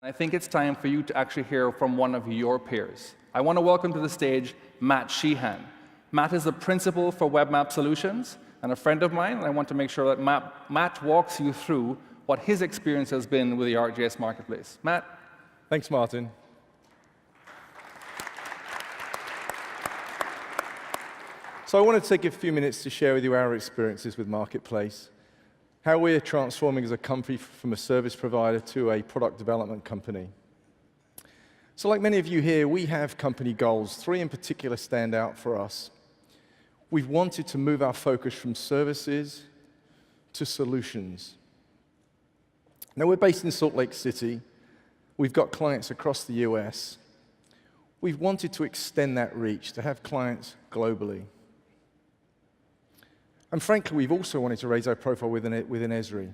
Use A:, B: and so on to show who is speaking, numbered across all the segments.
A: I think it's time for you to actually hear from one of your peers. I want to welcome to the stage Matt Sheehan. Matt is the principal for Web Map Solutions and a friend of mine, and I want to make sure that Matt walks you through what his experience has been with the ArcGIS Marketplace. Matt?
B: Thanks, Martin. So I want to take a few minutes to share with you our experiences with Marketplace, how we're transforming as a company from a service provider to a product development company. So like many of you here, we have company goals. 3 in particular stand out for us. We've wanted to move our focus from services to solutions. Now, we're based in Salt Lake City. We've got clients across the US. We've wanted to extend that reach, to have clients globally. And frankly, we've also wanted to raise our profile within Esri.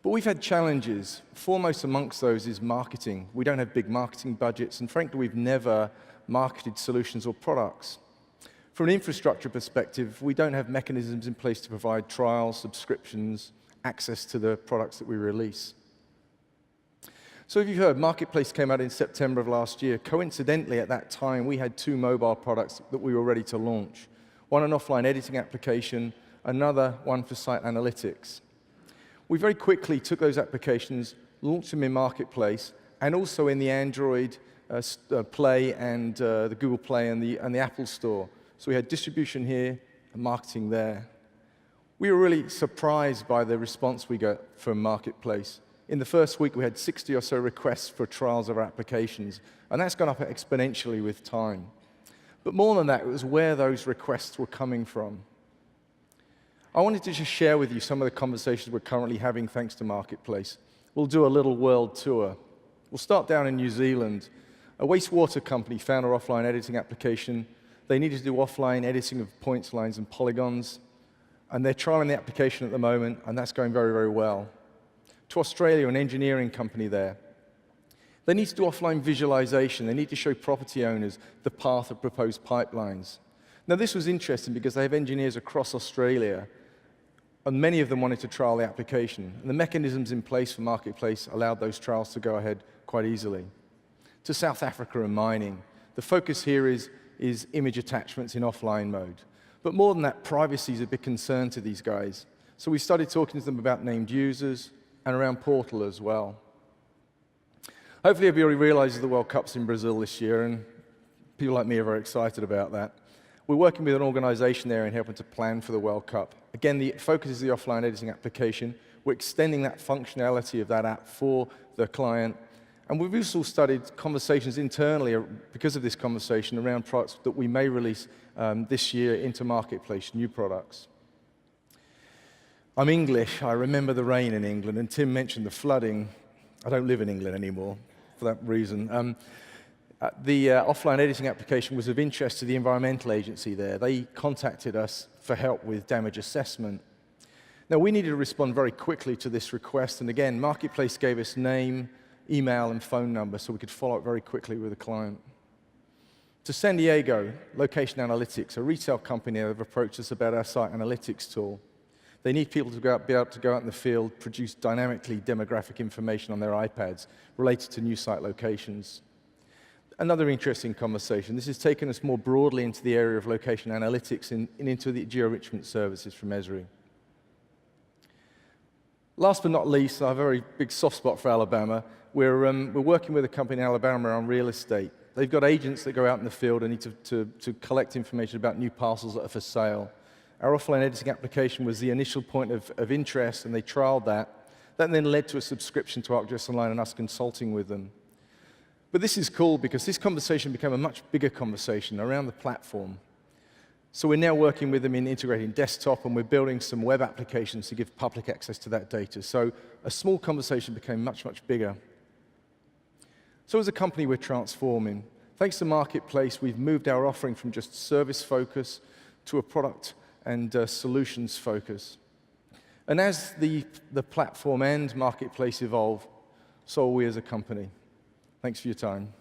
B: But we've had challenges. Foremost amongst those is marketing. We don't have big marketing budgets, and frankly, we've never marketed solutions or products. From an infrastructure perspective, we don't have mechanisms in place to provide trials, subscriptions, access to the products that we release. So if you've heard, Marketplace came out in September of last year. Coincidentally, at that time, we had 2 mobile products that we were ready to launch. One an offline editing application, another one for site analytics. We very quickly took those applications, launched them in Marketplace, and also in the Android Play and the Google Play and the Apple Store. So we had distribution here and marketing there. We were really surprised by the response we got from Marketplace. In the first week, we had 60 or so requests for trials of our applications, and that's gone up exponentially with time. But more than that, it was where those requests were coming from. I wanted to just share with you some of the conversations we're currently having thanks to Marketplace. We'll do a little world tour. We'll start down in New Zealand. A wastewater company found our offline editing application. They needed to do offline editing of points, lines, and polygons. And they're trialing the application at the moment, and that's going very, very well. To Australia, an engineering company there. They need to do offline visualization. They need to show property owners the path of proposed pipelines. Now, this was interesting because they have engineers across Australia, and many of them wanted to trial the application. And the mechanisms in place for Marketplace allowed those trials to go ahead quite easily. To South Africa and mining. The focus here is image attachments in offline mode. But more than that, privacy is a big concern to these guys. So we started talking to them about named users and around portal as well. Hopefully everybody realizes the World Cup's in Brazil this year, and people like me are very excited about that. We're working with an organization there and helping to plan for the World Cup. Again, the focus is the offline editing application. We're extending that functionality of that app for the client. And we've also started conversations internally because of this conversation around products that we may release this year into Marketplace, new products. I'm English. I remember the rain in England, and Tim mentioned the flooding. I don't live in England anymore for that reason. The offline editing application was of interest to the environmental agency there. They contacted us for help with damage assessment. Now, we needed to respond very quickly to this request, and again, Marketplace gave us name, email, and phone number so we could follow up very quickly with the client. To San Diego, Location Analytics, a retail company that have approached us about our site analytics tool. They need people to be able to go out in the field, produce dynamically demographic information on their iPads related to new site locations. Another interesting conversation. This has taken us more broadly into the area of location analytics and into the geo-enrichment services from Esri. Last but not least, I have a very big soft spot for Alabama. We're working with a company in Alabama on real estate. They've got agents that go out in the field and need to collect information about new parcels that are for sale. Our offline editing application was the initial point of interest, and they trialed that. That then led to a subscription to ArcGIS Online and us consulting with them. But this is cool because this conversation became a much bigger conversation around the platform. So we're now working with them in integrating desktop, and we're building some web applications to give public access to that data. So a small conversation became much, much bigger. So as a company, we're transforming. Thanks to Marketplace, we've moved our offering from just service focus to a product and solutions focus. And as the platform and Marketplace evolve, so are we as a company. Thanks for your time.